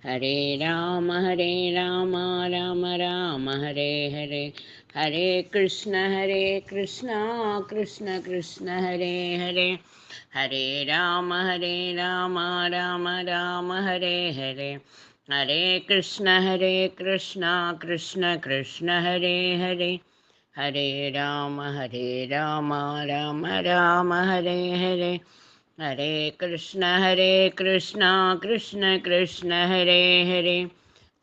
ഹരേ രാമ രാമ രാമ ഹരേ ഹരേ. ഹരേ കൃഷ്ണ കൃഷ്ണ കൃഷ്ണ ഹരേ ഹരേ. ഹരേ രാമ രാമ രാമ ഹരേ ഹരേ. ഹരേ കൃഷ്ണ കൃഷ്ണ കൃഷ്ണ ഹരേ ഹരേ. ഹരേ രാമ രാമ ഹരേ ഹരേ. ഹരേ കൃഷ്ണ കൃഷ്ണ കൃഷ്ണ ഹരേ ഹരേ.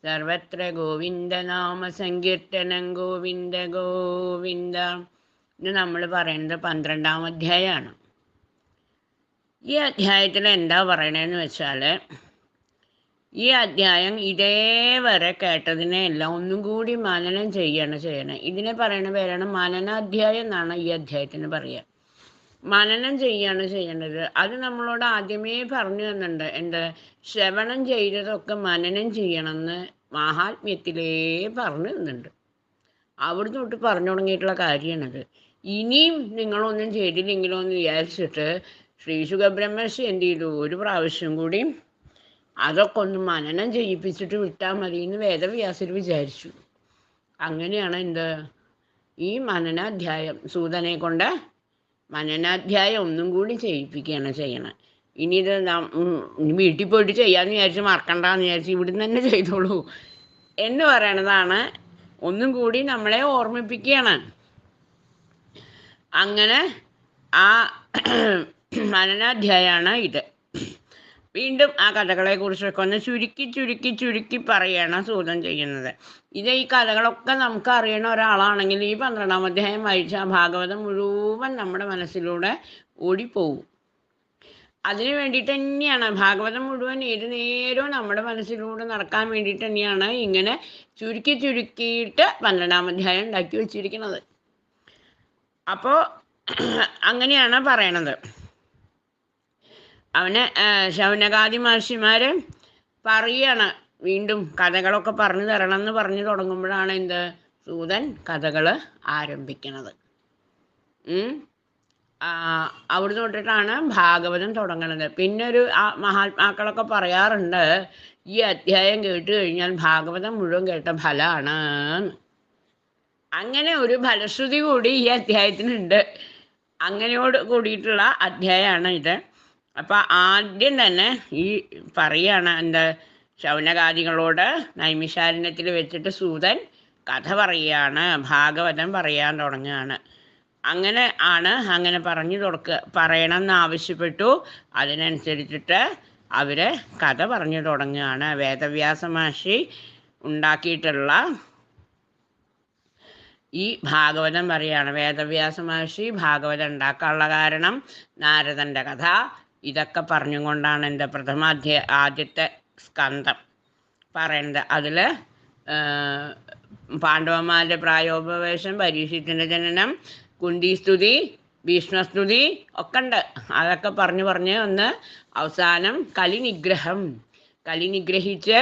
സർവത്ര ഗോവിന്ദനാമ സങ്കീർത്തനം ഗോവിന്ദ ഗോവിന്ദ. ഇത് നമ്മൾ പറയുന്നത് 12-ാം അധ്യായമാണ്. ഈ അധ്യായത്തിൽ എന്താ പറയണതെന്ന് വെച്ചാൽ, ഈ അധ്യായം ഇതേവരെ കേട്ടതിനെ എല്ലാം ഒന്നും കൂടി മനനം ചെയ്യണം. ഇതിനെ പറയുന്ന പേരാണ് മനനാധ്യായം എന്നാണ് ഈ അധ്യായത്തിന് പറയുക. മനനം ചെയ്യാണ് ചെയ്യേണ്ടത്. അത് നമ്മളോട് ആദ്യമേ പറഞ്ഞു തന്നിട്ടുണ്ട്. എന്ത്? ശ്രവണം ചെയ്തതൊക്കെ മനനം ചെയ്യണമെന്ന് മഹാത്മ്യത്തിലേ പറഞ്ഞു തന്നിട്ടുണ്ട്. അവിടുന്ന് തൊട്ട് പറഞ്ഞു തുടങ്ങിയിട്ടുള്ള കാര്യമാണത്. ഇനിയും നിങ്ങളൊന്നും ചെയ്തില്ലെങ്കിലോ എന്ന് വിചാരിച്ചിട്ട് ശ്രീ സുഖബ്രഹ്മർഷി എന്ത് ചെയ്തു? ഒരു പ്രാവശ്യം കൂടി അതൊക്കെ ഒന്ന് മനനം ചെയ്യിപ്പിച്ചിട്ട് വിട്ടാൽ മതി എന്ന് വേദവ്യാസർ വിചാരിച്ചു. അങ്ങനെയാണ് എന്ത്? ഈ മനനാധ്യായം സൂതനെ കൊണ്ട് മനനാധ്യായം ഒന്നും കൂടി ചെയ്യിപ്പിക്കുകയാണ് ചെയ്യണം. ഇനി ഇത് വീട്ടിൽ പോയിട്ട് ചെയ്യാമെന്ന് വിചാരിച്ച് മറക്കണ്ടെന്ന് വിചാരിച്ച് ഇവിടുന്ന് തന്നെ ചെയ്തോളൂ എന്ന് പറയണതാണ്. ഒന്നും കൂടി നമ്മളെ ഓർമ്മിപ്പിക്കുകയാണ്. അങ്ങനെ ആ മനനാധ്യായമാണ് ഇത്. വീണ്ടും ആ കഥകളെക്കുറിച്ചൊക്കെ ഒന്ന് ചുരുക്കി പറയാണ് സൂതൻ ചെയ്യുന്നത്. ഈ കഥകളൊക്കെ നമുക്ക് അറിയണ ഒരാളാണെങ്കിൽ ഈ 12-ാം അധ്യായം വായിച്ച ഭാഗവതം മുഴുവൻ നമ്മുടെ മനസ്സിലൂടെ ഓടിപ്പോവും. അതിനു വേണ്ടിയിട്ട് തന്നെയാണ് ഭാഗവതം മുഴുവൻ ഏത് നേരവും നമ്മുടെ മനസ്സിലൂടെ നടക്കാൻ വേണ്ടിയിട്ട് തന്നെയാണ് ഇങ്ങനെ ചുരുക്കിയിട്ട് 12-ാം അധ്യായം ഉണ്ടാക്കി വെച്ചിരിക്കുന്നത്. അപ്പോൾ അങ്ങനെയാണ് പറയണത്. അവന് ശൗനകാദി മഹർഷിമാർ പറയാണ് വീണ്ടും കഥകളൊക്കെ പറഞ്ഞു തരണം എന്ന് പറഞ്ഞു തുടങ്ങുമ്പോഴാണ് എന്ത്? സൂതൻ കഥകൾ ആരംഭിക്കുന്നത്. അവിടുന്ന് തൊട്ടിട്ടാണ് ഭാഗവതം തുടങ്ങുന്നത്. പിന്നെ ഒരു മഹാത്മാക്കളൊക്കെ പറയാറുണ്ട്, ഈ അധ്യായം കേട്ട് കഴിഞ്ഞാൽ ഭാഗവതം മുഴുവൻ കേട്ട ഫലമാണ്. അങ്ങനെ ഒരു ഫലശ്രുതി കൂടി ഈ അധ്യായത്തിനുണ്ട്. അങ്ങനെയോട് കൂടിയിട്ടുള്ള അധ്യായമാണ് ഇത്. അപ്പം ആദ്യം തന്നെ ഈ പറയാണ് എന്താ? ശൗനകാദികളോട് നൈമിഷാരണ്യത്തിൽ വെച്ചിട്ട് സൂതൻ കഥ പറയുകയാണ്, ഭാഗവതം പറയാൻ തുടങ്ങുകയാണ്. അങ്ങനെ പറയണം എന്ന് ആവശ്യപ്പെട്ടു. അതിനനുസരിച്ചിട്ട് അവർ കഥ പറഞ്ഞു തുടങ്ങുകയാണ്. വേദവ്യാസ മഹർഷി ഉണ്ടാക്കിയിട്ടുള്ള ഈ ഭാഗവതം പറയാണ്. വേദവ്യാസ മഹർഷി ഭാഗവതം ഉണ്ടാക്കാനുള്ള കാരണം നാരദൻ്റെ കഥ ഇതൊക്കെ പറഞ്ഞുകൊണ്ടാണ് എൻ്റെ ആദ്യത്തെ സ്കന്ധം പറയുന്നത്. അതിൽ പാണ്ഡവന്മാരുടെ പ്രായോപവേശം, പരീക്ഷത്തിൻ്റെ ജനനം, കുന്തിസ്തുതി, ഭീഷ്മസ്തുതി ഒക്കെ ഉണ്ട്. അതൊക്കെ പറഞ്ഞ് ഒന്ന് അവസാനം കലി നിഗ്രഹിച്ച്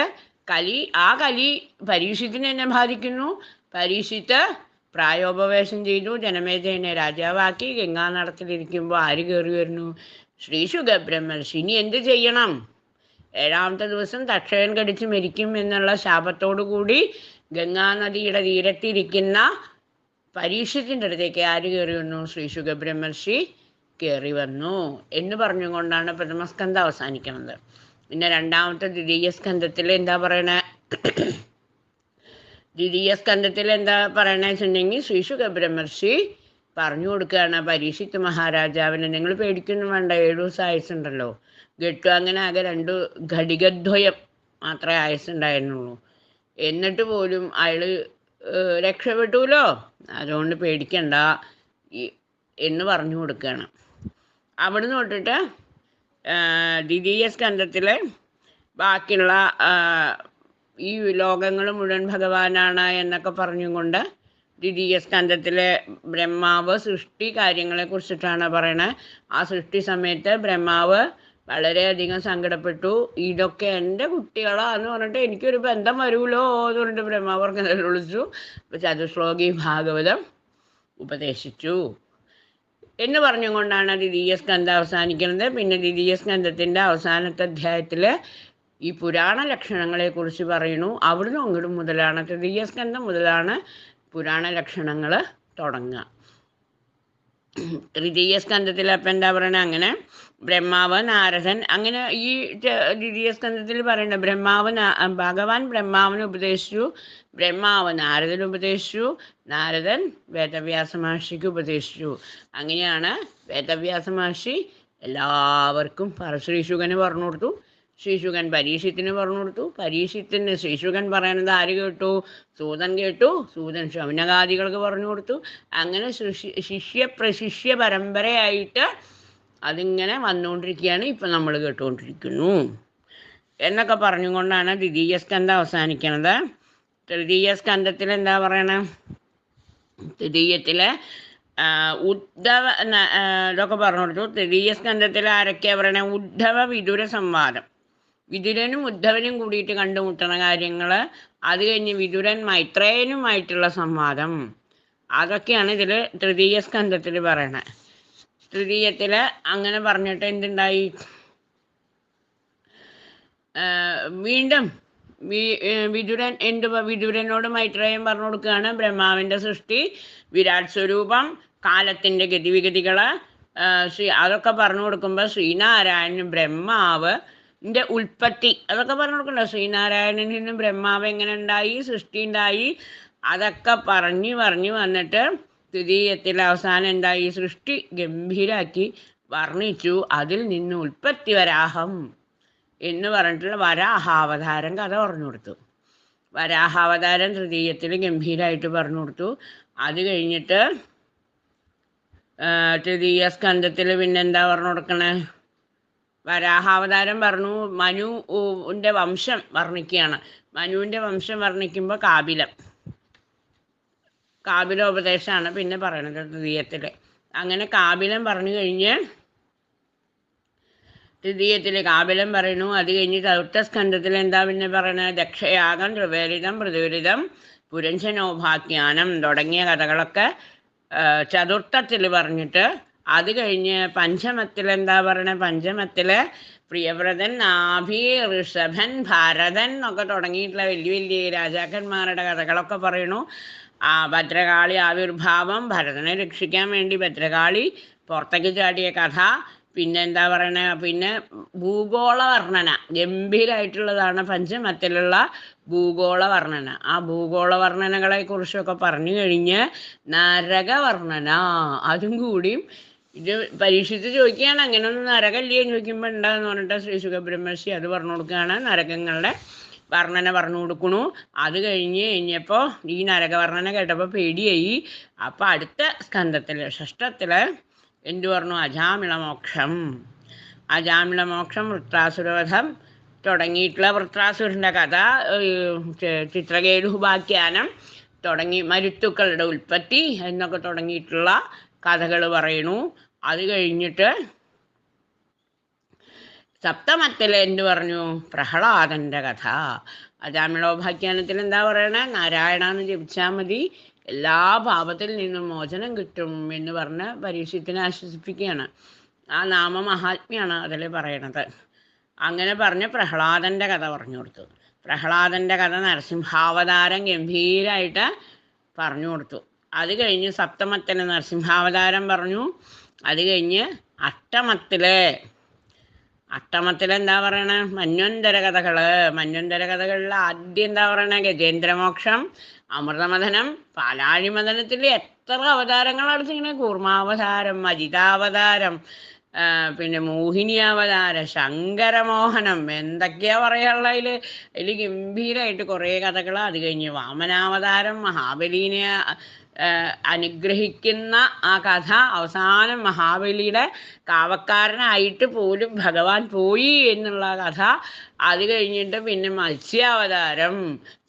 ആ കലി പരീക്ഷത്തിന് എന്നെ ബാധിക്കുന്നു. പരീക്ഷിത്ത് പ്രായോപവേശം ചെയ്തു, ജനമേജയനെ രാജാവാക്കി. ഗംഗാനടത്തിലിരിക്കുമ്പോൾ ആര് കയറി വരുന്നു? ശ്രീ സുഖബ്രഹ്മർഷി. ഇനി എന്ത് ചെയ്യണം? 7-ാമത്തെ ദിവസം തക്ഷകൻ കടിച്ച് മരിക്കും എന്നുള്ള ശാപത്തോടു കൂടി ഗംഗാനദിയുടെ തീരത്തിരിക്കുന്ന പരീക്ഷത്തിൻ്റെ അടുത്തേക്ക് ആര് കയറി വന്നു? ശ്രീ സുഖബ്രഹ്മർഷി കയറി വന്നു എന്ന് പറഞ്ഞുകൊണ്ടാണ് പ്രഥമസ്കന്ധം അവസാനിക്കുന്നത്. പിന്നെ 2-ാമത്തെ ദ്വിതീയ സ്കന്ധത്തിൽ എന്താ പറയണേ? ദ്വിതീയ സ്കന്ധത്തിൽ എന്താ പറയണതെന്ന് വെച്ചിട്ടുണ്ടെങ്കിൽ ശ്രീ സുഖബ്രഹ്മർഷി പറഞ്ഞു കൊടുക്കുകയാണ് പരീക്ഷിത്ത് മഹാരാജാവിനെ, നിങ്ങൾ പേടിക്കൊന്നും വേണ്ട, 7 ദിവസം ആയുസുണ്ടല്ലോ. ഗട്ടു അങ്ങനെ ആകെ 2 ഘടികദ്വയം മാത്രമേ ആയുസുണ്ടായിരുന്നുള്ളൂ. എന്നിട്ട് പോലും അയാൾ രക്ഷപ്പെട്ടുല്ലോ, അതുകൊണ്ട് പേടിക്കണ്ട എന്ന് പറഞ്ഞു കൊടുക്കുകയാണ്. അവിടുന്ന് തൊട്ടിട്ട് ദ്വിതീയ സ്കന്ധത്തിൽ ബാക്കിയുള്ള ഈ ലോകങ്ങൾ മുഴുവൻ ഭഗവാനാണ് എന്നൊക്കെ പറഞ്ഞുകൊണ്ട് ദ്വിതീയ സ്കന്ധത്തിലെ ബ്രഹ്മാവ് സൃഷ്ടി കാര്യങ്ങളെക്കുറിച്ചിട്ടാണ് പറയണത്. ആ സൃഷ്ടി സമയത്ത് ബ്രഹ്മാവ് വളരെയധികം സങ്കടപ്പെട്ടു. ഇതൊക്കെ എൻ്റെ കുട്ടികളാന്ന് പറഞ്ഞിട്ട് എനിക്കൊരു ബന്ധം വരുമല്ലോ എന്ന് പറഞ്ഞിട്ട് ബ്രഹ്മാവർക്കെ വിളിച്ചു. അപ്പോൾ ചതുശ്ലോകി ഭാഗവതം ഉപദേശിച്ചു എന്ന് പറഞ്ഞുകൊണ്ടാണ് ദ്വിതീയ സ്കന്ധം അവസാനിക്കുന്നത്. പിന്നെ ദ്വിതീയ സ്കന്ധത്തിൻ്റെ അവസാനത്തെ അധ്യായത്തിൽ ഈ പുരാണ ലക്ഷണങ്ങളെക്കുറിച്ച് പറയുന്നു. അവിടുന്ന് അങ്ങോട്ട് മുതലാണ്, തൃതീയ സ്കന്ധം മുതലാണ് പുരാണ ലക്ഷണങ്ങൾ തുടങ്ങുക. തൃതീയ സ്കന്ധത്തിൽ അപ്പം എന്താ പറയണത്, അങ്ങനെ ബ്രഹ്മാവ് നാരദൻ, അങ്ങനെ ഈ ദ്വിതീയ സ്കന്ധത്തിൽ പറയണ ഭഗവാൻ ബ്രഹ്മാവിന് ഉപദേശിച്ചു, ബ്രഹ്മാവ് നാരദന് ഉപദേശിച്ചു, നാരദൻ വേദവ്യാസ മഹർഷിക്ക് ഉപദേശിച്ചു. അങ്ങനെയാണ് വേദവ്യാസ മഹർഷി എല്ലാവർക്കും ശ്രീശുകന് പറഞ്ഞു കൊടുത്തു, ശ്രീശുകൻ പരീക്ഷത്തിന് പറഞ്ഞു കൊടുത്തു, പരീക്ഷത്തിന് ശ്രീശുകൻ പറയുന്നത് ആര് കേട്ടു, സൂതൻ കേട്ടു, സൂതൻ ശൗനകാദികൾക്ക് പറഞ്ഞു കൊടുത്തു. അങ്ങനെ ശിഷ്യ പരമ്പരയായിട്ട് അതിങ്ങനെ വന്നുകൊണ്ടിരിക്കുകയാണ്. ഇപ്പം നമ്മൾ കേട്ടുകൊണ്ടിരിക്കുന്നു എന്നൊക്കെ പറഞ്ഞുകൊണ്ടാണ് ദ്വിതീയ സ്കന്ധം അവസാനിക്കണത്. തൃതീയ സ്കന്ധത്തിൽ എന്താ പറയണേ, തൃതീയത്തിൽ ഉദ്ധവ ഇതൊക്കെ പറഞ്ഞു കൊടുത്തു. തൃതീയ സ്കന്ധത്തിൽ ആരൊക്കെയാണ് പറയണേ, ഉദ്ധവ വിദുര സംവാദം, വിദുരനും ഉദ്ധവനും കൂടിയിട്ട് കണ്ടുമുട്ടണ കാര്യങ്ങൾ, അത് കഴിഞ്ഞ് വിദുരൻ മൈത്രേയനുമായിട്ടുള്ള സംവാദം, അതൊക്കെയാണ് ഇതിൽ തൃതീയ സ്കന്ധത്തിൽ പറയണത്. തൃതീയത്തിൽ അങ്ങനെ പറഞ്ഞിട്ട് എന്തുണ്ടായി, വീണ്ടും വിദുരൻ വിദുരനോട് മൈത്രേയൻ പറഞ്ഞു കൊടുക്കുകയാണ് ബ്രഹ്മാവിൻ്റെ സൃഷ്ടി, വിരാട് സ്വരൂപം, കാലത്തിൻ്റെ ഗതിവിഗതികൾ, അതൊക്കെ പറഞ്ഞു കൊടുക്കുമ്പോൾ ശ്രീനാരായണൻ ബ്രഹ്മാവിൻ്റെ ഉൽപ്പത്തി അതൊക്കെ പറഞ്ഞു കൊടുക്കണ്ട. ശ്രീനാരായണനിൽ നിന്നും ബ്രഹ്മാവ് എങ്ങനെ ഉണ്ടായി, സൃഷ്ടി ഉണ്ടായി, അതൊക്കെ പറഞ്ഞു വന്നിട്ട് തൃതീയത്തിൽ അവസാനം എന്തായി, സൃഷ്ടി ഗംഭീരാക്കി വർണ്ണിച്ചു. അതിൽ നിന്ന് ഉൽപ്പത്തി വരാഹം എന്ന് പറഞ്ഞിട്ടുള്ള വരാഹാവതാരം കഥ പറഞ്ഞു കൊടുത്തു. വരാഹാവതാരം തൃതീയത്തിൽ ഗംഭീരമായിട്ട് പറഞ്ഞു കൊടുത്തു. അത് കഴിഞ്ഞിട്ട് തൃതീയ സ്കന്ധത്തിൽ പിന്നെന്താ പറഞ്ഞു കൊടുക്കണേ, വരാഹാവതാരം പറഞ്ഞു, മനുവിൻ്റെ വംശം വർണ്ണിക്കുകയാണ്. മനുവിൻ്റെ വംശം വർണ്ണിക്കുമ്പോൾ കാപിലോപദേശമാണ് പിന്നെ പറയണത് തൃതീയത്തിൽ. അങ്ങനെ കാപിലം പറഞ്ഞു കഴിഞ്ഞ് തൃതീയത്തിൽ കാപിലം പറയുന്നു. അത് കഴിഞ്ഞ് ചതുർത്ഥ സ്കന്ധത്തിൽ എന്താ പിന്നെ പറയണത്, ദക്ഷയാഗം, ത്രിവേലിതം, പൃഥുവിരിതം, പുരഞ്ജനോപാഖ്യാനം തുടങ്ങിയ കഥകളൊക്കെ ചതുർത്ഥത്തിൽ പറഞ്ഞിട്ട്, അത് കഴിഞ്ഞ് പഞ്ചമത്തിൽ എന്താ പറയണത്, പഞ്ചമത്തിൽ പ്രിയവ്രതൻ, നാഭി, ഋഷഭൻ, ഭാരതൻ എന്നൊക്കെ തുടങ്ങിയിട്ടുള്ള വലിയ വലിയ രാജാക്കന്മാരുടെ കഥകളൊക്കെ പറയണു. ഭദ്രകാളി ആവിർഭാവം, ഭരതനെ രക്ഷിക്കാൻ വേണ്ടി ഭദ്രകാളി പുറത്തേക്ക് ചാടിയ കഥ, പിന്നെ എന്താ പറയണേ, പിന്നെ ഭൂഗോള വർണ്ണന ഗംഭീരമായിട്ടുള്ളതാണ് പഞ്ചമത്തിലുള്ള ഭൂഗോള വർണ്ണന. ആ ഭൂഗോള വർണ്ണനകളെ കുറിച്ചൊക്കെ പറഞ്ഞു കഴിഞ്ഞ് നരകവർണ്ണന അതും കൂടിയും ഇത് പരീക്ഷിച്ച് ചോദിക്കുകയാണ്, അങ്ങനെയൊന്നും നരകല്ലേ ചോദിക്കുമ്പോൾ ഉണ്ടാന്ന് പറഞ്ഞിട്ട് ശ്രീ സുഖബ്രഹ്മർഷി അത് പറഞ്ഞു കൊടുക്കുകയാണ്, നരകങ്ങളുടെ വർണ്ണന പറഞ്ഞു കൊടുക്കണു. അത് കഴിഞ്ഞപ്പോൾ ഈ നരകവർണ്ണന കേട്ടപ്പോൾ പേടിയായി. അപ്പം അടുത്ത സ്കന്ധത്തിൽ ഷഷ്ഠത്തിൽ എന്തു പറഞ്ഞു, അജാമിളമോക്ഷം, വൃത്രാസുരവധം തുടങ്ങിയിട്ടുള്ള വൃത്രാസുരൻ്റെ കഥ, ചിത്രകേതുപാഖ്യാനം തുടങ്ങി മരുത്തുക്കളുടെ ഉൽപ്പത്തി എന്നൊക്കെ തുടങ്ങിയിട്ടുള്ള കഥകൾ പറയണു. അത് കഴിഞ്ഞിട്ട് സപ്തമത്തിൽ എന്തു പറഞ്ഞു, പ്രഹ്ലാദൻ്റെ കഥ. അജാമിളോപാഖ്യാനത്തിൽ എന്താ പറയണേ, നാരായണ എന്ന് ജപിച്ചാൽ മതി, എല്ലാ പാപത്തിൽ നിന്നും മോചനം കിട്ടും എന്ന് പറഞ്ഞ് പരീക്ഷത്തിനെ ആശ്വസിപ്പിക്കുകയാണ്. ആ നാമമഹാത്മ്യാണ് അതിൽ പറയണത്. അങ്ങനെ പറഞ്ഞ് പ്രഹ്ലാദൻ്റെ കഥ പറഞ്ഞു കൊടുത്തു. പ്രഹ്ലാദൻ്റെ കഥ നരസിംഹാവതാരം ഗംഭീരമായിട്ട് പറഞ്ഞു കൊടുത്തു. അത് കഴിഞ്ഞ് സപ്തമത്തിൽ നരസിംഹാവതാരം പറഞ്ഞു. അത് കഴിഞ്ഞ് അഷ്ടമത്തിൽ എന്താ പറയണേ, മന്വന്തര കഥകളിൽ ആദ്യം എന്താ പറയണേ, ഗജേന്ദ്രമോക്ഷം, അമൃതമഥനം, പാലാഴിമഥനത്തിൽ എത്ര അവതാരങ്ങളാണ് ഇങ്ങനെ, കൂർമാവതാരം, അജിതാവതാരം, പിന്നെ മോഹിനി അവതാരം, ശങ്കരമോഹനം, എന്തൊക്കെയാ പറയാനുള്ള അതിൽ ഗംഭീരമായിട്ട് കുറേ കഥകൾ. അത് കഴിഞ്ഞ് വാമനാവതാരം, മഹാബലീനെ അനുഗ്രഹിക്കുന്ന ആ കഥ, അവസാനം മഹാബലിയുടെ കാവക്കാരനായിട്ട് പോലും ഭഗവാൻ പോയി എന്നുള്ള കഥ. അത് കഴിഞ്ഞിട്ട് പിന്നെ മത്സ്യാവതാരം,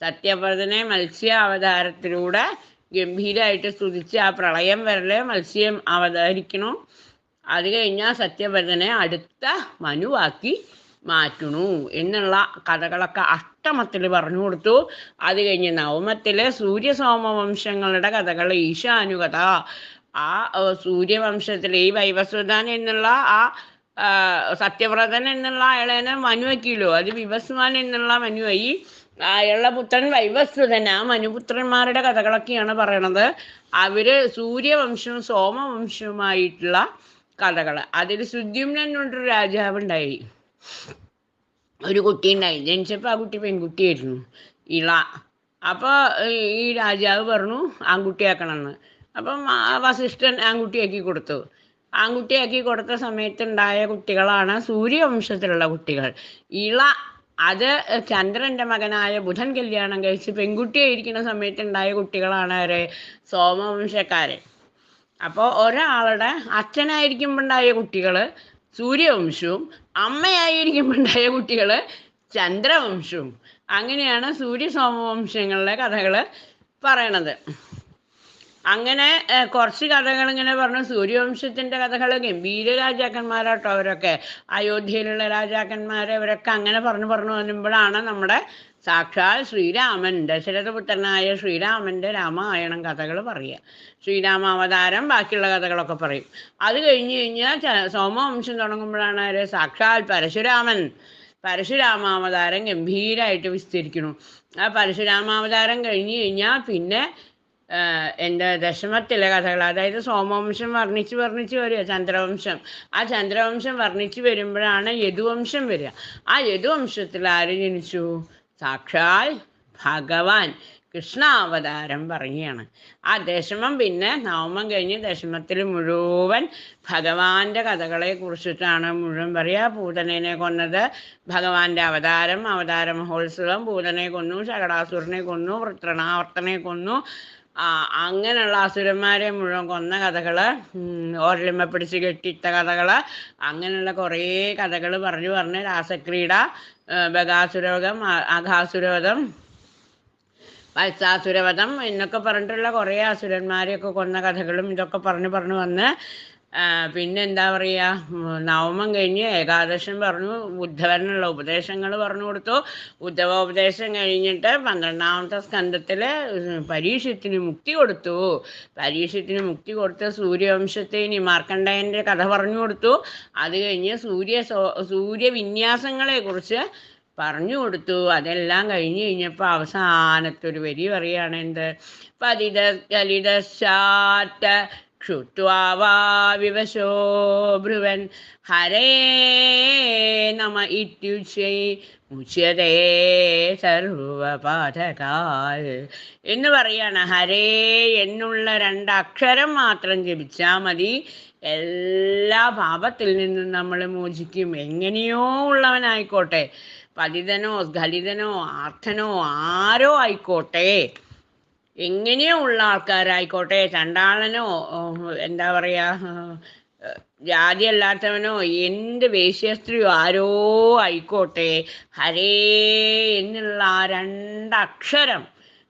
സത്യവ്രതനെ മത്സ്യാവതാരത്തിലൂടെ ഗംഭീരമായിട്ട് സ്തുതിച്ച് ആ പ്രളയം വരലെ മത്സ്യം അവതരിക്കണം. അത് കഴിഞ്ഞാൽ സത്യവ്രതനെ അടുത്ത മനുവാക്കി മാറ്റണു എന്നുള്ള കഥകളൊക്കെ അഷ്ടമത്തിൽ പറഞ്ഞു കൊടുത്തു. അത് കഴിഞ്ഞ് നവമത്തിൽ സൂര്യസോമവംശങ്ങളുടെ കഥകൾ, ഈശാനുകഥ, ആ സൂര്യവംശത്തിൽ ഈ വൈവസ്വതൻ എന്നുള്ള ആ സത്യവ്രതൻ എന്നുള്ള അയാളെ മനുവാക്കിയല്ലോ, അത് വിവസ്വാൻ എന്നുള്ള മനുവായി. അയാളുടെ പുത്രൻ വൈവസ്വതൻ. ആ മനുപുത്രന്മാരുടെ കഥകളൊക്കെയാണ് പറയണത്. അവര് സൂര്യവംശവും സോമവംശവുമായിട്ടുള്ള കഥകൾ. അതിൽ സുദ്യുമ്നൻ എന്നൊരു രാജാവ് ഉണ്ടായി. ഒരു കുട്ടി ഉണ്ടായി. ജനിച്ചപ്പോൾ ആ കുട്ടി പെൺകുട്ടിയായിരുന്നു, ഇള. അപ്പോൾ ഈ രാജാവ് പറഞ്ഞു ആൺകുട്ടിയാക്കണമെന്ന്. അപ്പം വസിഷ്ഠൻ ആൺകുട്ടിയാക്കി കൊടുത്തു. ആൺകുട്ടിയാക്കി കൊടുത്ത സമയത്തുണ്ടായ കുട്ടികളാണ് സൂര്യവംശത്തിലുള്ള കുട്ടികൾ. ഇള അത് ചന്ദ്രൻ്റെ മകനായ ബുധൻ കല്യാണം കഴിച്ച് പെൺകുട്ടിയായിരിക്കുന്ന സമയത്തുണ്ടായ കുട്ടികളാണ് അവരെ സോമവംശക്കാരൻ. അപ്പോൾ ഒരാളുടെ അച്ഛനായിരിക്കുമ്പോൾ ഉണ്ടായ കുട്ടികൾ സൂര്യവംശവും അമ്മയായിരിക്കുമ്പോൾ ഉണ്ടായ കുട്ടികൾ ചന്ദ്രവംശവും. അങ്ങനെയാണ് സൂര്യ സോമവംശങ്ങളിലെ കഥകൾ പറയണത്. അങ്ങനെ കുറച്ച് കഥകൾ ഇങ്ങനെ പറഞ്ഞു. സൂര്യവംശത്തിൻ്റെ കഥകൾ ഗംഭീര രാജാക്കന്മാരാട്ടോ അവരൊക്കെ. അയോധ്യയിലുള്ള രാജാക്കന്മാരെ അവരൊക്കെ അങ്ങനെ പറഞ്ഞു വരുമ്പോഴാണ് നമ്മുടെ സാക്ഷാൽ ശ്രീരാമൻ, ദശരഥപുത്രനായ ശ്രീരാമൻ്റെ രാമായണം കഥകൾ പറയുക. ശ്രീരാമാവതാരം ബാക്കിയുള്ള കഥകളൊക്കെ പറയും. അത് കഴിഞ്ഞ് കഴിഞ്ഞാൽ സോമവംശം തുടങ്ങുമ്പോഴാണ് അവർ സാക്ഷാൽ പരശുരാമാവതാരം ഗംഭീരമായിട്ട് വിസ്തരിക്കുന്നു. ആ പരശുരാമാവതാരം കഴിഞ്ഞ് കഴിഞ്ഞാൽ പിന്നെ എൻ്റെ ദശമത്തിലെ കഥകൾ, അതായത് സോമവംശം വർണ്ണിച്ച് വരിക, ചന്ദ്രവംശം. ആ ചന്ദ്രവംശം വർണ്ണിച്ച് വരുമ്പോഴാണ് യദുവംശം വരിക. ആ യദുവംശത്തിൽ ആര് ജനിച്ചു? സാക്ഷാൽ ഭഗവാൻ കൃഷ്ണാവതാരം പറയുകയാണ്. ആ ദശമം പിന്നെ നവമം കഴിഞ്ഞ് ദശമത്തിൽ മുഴുവൻ ഭഗവാന്റെ കഥകളെ കുറിച്ചിട്ടാണ് മുഴുവൻ പറയുക. പൂതനേനെ കൊന്നത് ഭഗവാന്റെ അവതാര മഹോത്സവം. പൂതനെ കൊന്നു, ശകടാസുരനെ കൊന്നു, വൃത്രണാവർത്തനെ കൊന്നു. അങ്ങനെയുള്ള അസുരന്മാരെ മുഴുവൻ കൊന്ന കഥകൾ, ഓരലിമ്മ പിടിച്ച് കെട്ടിയിട്ട കഥകൾ, അങ്ങനെയുള്ള കുറേ കഥകൾ പറഞ്ഞ് രാസക്രീഡ, ബകാസുരവധം, അഘാസുരവധം, വത്സാസുരവധം എന്നൊക്കെ പറഞ്ഞിട്ടുള്ള കുറേ അസുരന്മാരെയൊക്കെ കൊന്ന കഥകളും ഇതൊക്കെ പറഞ്ഞു വന്ന് പിന്നെന്താ പറയുക, നവമം കഴിഞ്ഞ് ഏകാദശം പറഞ്ഞു. ഉദ്ധവനുള്ള ഉപദേശങ്ങൾ പറഞ്ഞു കൊടുത്തു. ഉദ്ധവോപദേശം കഴിഞ്ഞിട്ട് 12ാമത്തെ സ്കന്ധത്തിൽ പരീക്ഷത്തിന് മുക്തി കൊടുത്തു. പരീക്ഷത്തിന് മുക്തി കൊടുത്ത് സൂര്യവംശത്തെ ഇനി മാർക്കണ്ഡേയൻ്റെ കഥ പറഞ്ഞു കൊടുത്തു. അത് കഴിഞ്ഞ് സൂര്യവിന്യാസങ്ങളെ കുറിച്ച് പറഞ്ഞു കൊടുത്തു. അതെല്ലാം കഴിഞ്ഞ് കഴിഞ്ഞപ്പോൾ അവസാനത്തൊരു വരി പറയുകയാണ്. എന്ത്? പതിത ചലിതശാറ്റ ക്ഷുത്വാ വാ വിവശോ ബ്രുവൻ ഹരേ നമ ഇത്യുച്ഛൈ മുച്യതേ സർവപാതകാൽ എന്ന് പറയാണ്. ഹരേ എന്നുള്ള 2 അക്ഷരം മാത്രം ജപിച്ചാൽ മതി, എല്ലാ പാപത്തിൽ നിന്നും നമ്മൾ മോചിക്കും. എങ്ങനെയോ ഉള്ളവനായിക്കോട്ടെ, പതിതനോ സ്ഖലിതനോ ആർത്തനോ ആരോ ആയിക്കോട്ടെ, എങ്ങനെയോ ഉള്ള ആൾക്കാരായിക്കോട്ടെ, ചണ്ടാളനോ എന്താ പറയുക ജാതിയല്ലാത്തവനോ എന്ത് വേശ്യസ്ത്രീയോ ആരോ ആയിക്കോട്ടെ, ഹരേ എന്നുള്ള ആ 2 അക്ഷരം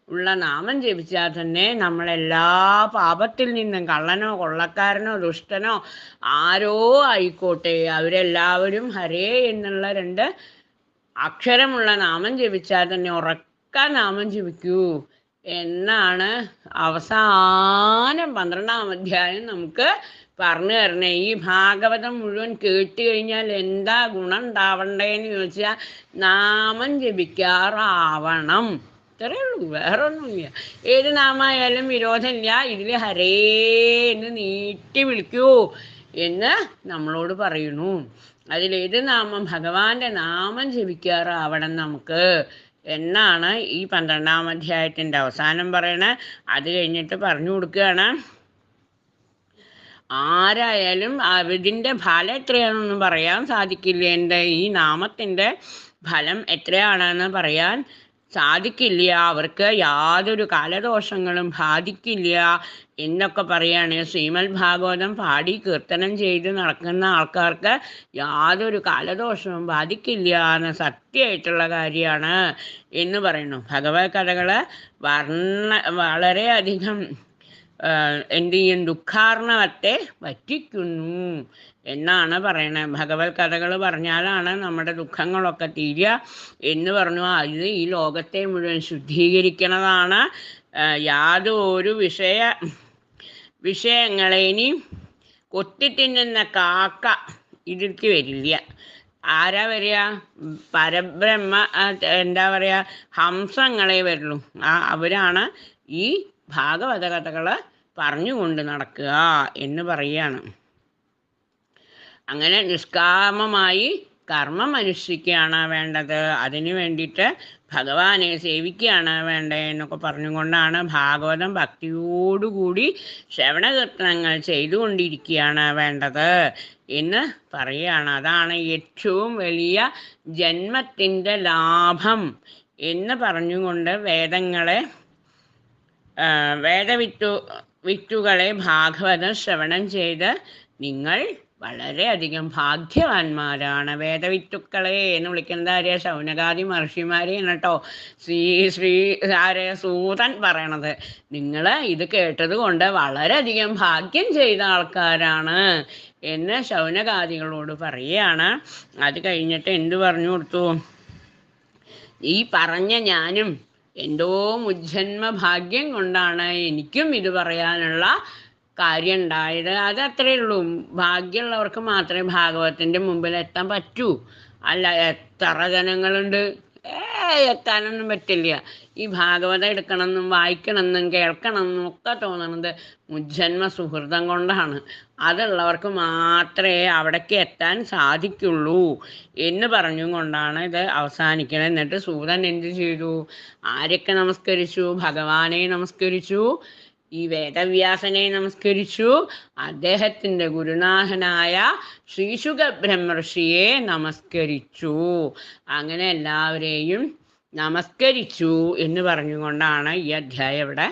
ഉള്ള നാമം ജപിച്ചാൽ തന്നെ നമ്മളെല്ലാ പാപത്തിൽ നിന്നും, കള്ളനോ കൊള്ളക്കാരനോ ദുഷ്ടനോ ആരോ ആയിക്കോട്ടെ, അവരെല്ലാവരും ഹരേ എന്നുള്ള 2 അക്ഷരമുള്ള നാമം ജപിച്ചാൽ തന്നെ ഉറക്ക നാമം ജപിക്കൂ എന്നാണ് അവസാനം 12ാം അധ്യായം നമുക്ക് പറഞ്ഞു തരണേ. ഈ ഭാഗവതം മുഴുവൻ കേട്ട് കഴിഞ്ഞാൽ എന്താ ഗുണം ഉണ്ടാവണ്ടേന്ന് ചോദിച്ചാൽ നാമം ജപിക്കാറാവണം. ഇത്രയേ ഉള്ളൂ, വേറൊന്നുമില്ല. ഏത് നാമായാലും വിരോധമില്ല. ഇതിൽ ഹരേ എന്ന് നീട്ടി വിളിക്കൂ എന്ന് നമ്മളോട് പറയുന്നു. അതിലേത് നാമം? ഭഗവാന്റെ നാമം ജപിക്കാറാവണം നമുക്ക് എന്നാണ് ഈ 12ാം അധ്യായത്തിൻ്റെ അവസാനം പറയണേ. അത് കഴിഞ്ഞിട്ട് പറഞ്ഞു കൊടുക്കുകയാണ്, ആരായാലും ഇതിൻ്റെ ഫലം എത്രയാണെന്നൊന്നും പറയാൻ സാധിക്കില്ല. എൻ്റെ ഈ നാമത്തിൻ്റെ ഫലം എത്രയാണെന്ന് പറയാൻ സാധിക്കില്ല. അവർക്ക് യാതൊരു കാലദോഷങ്ങളും ബാധിക്കില്ല എന്നൊക്കെ പറയുകയാണ്. ശ്രീമദ് ഭാഗവതം പാടി കീർത്തനം ചെയ്ത് നടക്കുന്ന ആൾക്കാർക്ക് യാതൊരു കാലദോഷവും ബാധിക്കില്ല എന്ന സത്യമായിട്ടുള്ള കാര്യമാണ് എന്ന് പറയുന്നു. ഭഗവത് കഥകൾ വളരെയധികം എന്ത് ചെയ്യും, ദുഃഖാർണവത്തെ വറ്റിക്കുന്നു എന്നാണ് പറയണത്. ഭഗവത് കഥകൾ പറഞ്ഞാലാണ് നമ്മുടെ ദുഃഖങ്ങളൊക്കെ തീരുക എന്ന് പറഞ്ഞു. ഇത് ഈ ലോകത്തെ മുഴുവൻ ശുദ്ധീകരിക്കുന്നതാണ്. യാതൊരു വിഷയങ്ങളെ ഇനി കൊത്തിത്തിന്നുന്ന കാക്ക ഇതിലേക്ക് വരില്ല. ആരാ വരിക? പരബ്രഹ്മ, എന്താ പറയുക, ഹംസങ്ങളെ വരുള്ളൂ. അവരാണ് ഈ ഭാഗവത കഥകൾ പറഞ്ഞുകൊണ്ട് നടക്കുക എന്ന് പറയുകയാണ്. അങ്ങനെ നിഷ്കാമമായി കർമ്മം അനുഷ്ഠിക്കുകയാണ് വേണ്ടത്. അതിനു വേണ്ടിയിട്ട് ഭഗവാനെ സേവിക്കുകയാണ് വേണ്ടത് എന്നൊക്കെ പറഞ്ഞുകൊണ്ടാണ് ഭാഗവതം ഭക്തിയോടുകൂടി ശ്രവണകീർത്തനങ്ങൾ ചെയ്തുകൊണ്ടിരിക്കുകയാണ് വേണ്ടത് എന്ന് പറയുകയാണ്. അതാണ് ഏറ്റവും വലിയ ജന്മത്തിൻ്റെ ലാഭം എന്ന് പറഞ്ഞുകൊണ്ട് വേദവിത്തുകളെ ഭാഗവതം ശ്രവണം ചെയ്ത് നിങ്ങൾ വളരെയധികം ഭാഗ്യവാന്മാരാണ്. വേദവിത്തുക്കളെ എന്ന് വിളിക്കുന്നത് ആരെയാ? ശൗനകാദി മഹർഷിമാരെയാണ് കേട്ടോ. സൂതൻ പറയണത്. നിങ്ങൾ ഇത് കേട്ടത് കൊണ്ട് വളരെയധികം ഭാഗ്യം ചെയ്ത ആൾക്കാരാണ് എന്ന് ശൗനകാദികളോട് പറയുകയാണ്. അത് കഴിഞ്ഞിട്ട് എന്തു പറഞ്ഞു കൊടുത്തു? ഈ പറഞ്ഞ ഞാനും എന്തോ മുജ്ജന്മ ഭാഗ്യം കൊണ്ടാണ് എനിക്കും ഇത് പറയാനുള്ള കാര്യം ഉണ്ടായത്. അതത്രേ ഉള്ളൂ. ഭാഗ്യമുള്ളവർക്ക് മാത്രമേ ഭാഗവതത്തിൻ്റെ മുമ്പിൽ എത്താൻ പറ്റൂ. അല്ല, എത്ര ജനങ്ങളുണ്ട്, എത്താനൊന്നും പറ്റില്ല. ഈ ഭാഗവതം എടുക്കണമെന്നും വായിക്കണമെന്നും കേൾക്കണമെന്നും ഒക്കെ തോന്നണത് മുജ്ജന്മ സുഹൃതം കൊണ്ടാണ്. അതുള്ളവർക്ക് മാത്രമേ അവിടേക്ക് എത്താൻ സാധിക്കുള്ളൂ എന്ന് പറഞ്ഞുകൊണ്ടാണ് ഇത് അവസാനിക്കുന്നത്. എന്നിട്ട് സൂതൻ എന്ത് ചെയ്തു? ആരൊക്കെ നമസ്കരിച്ചു? ഭഗവാനെ നമസ്കരിച്ചു, ഈ വേദവ്യാസനെ നമസ്കരിച്ചു, അദ്ദേഹത്തിൻ്റെ ഗുരുനാഥനായ ശ്രീശുക ബ്രഹ്മർഷിയെ നമസ്കരിച്ചു. അങ്ങനെ എല്ലാവരെയും നമസ്കരിച്ചു എന്ന് പറഞ്ഞുകൊണ്ടാണ് ഈ അധ്യായം ഇവിടെ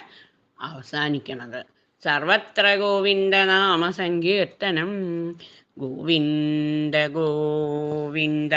അവസാനിക്കുന്നത്. സർവത്ര ഗോവിന്ദ നാമ സങ്കീർത്തനം. ഗോവിന്ദ ഗോവിന്ദ.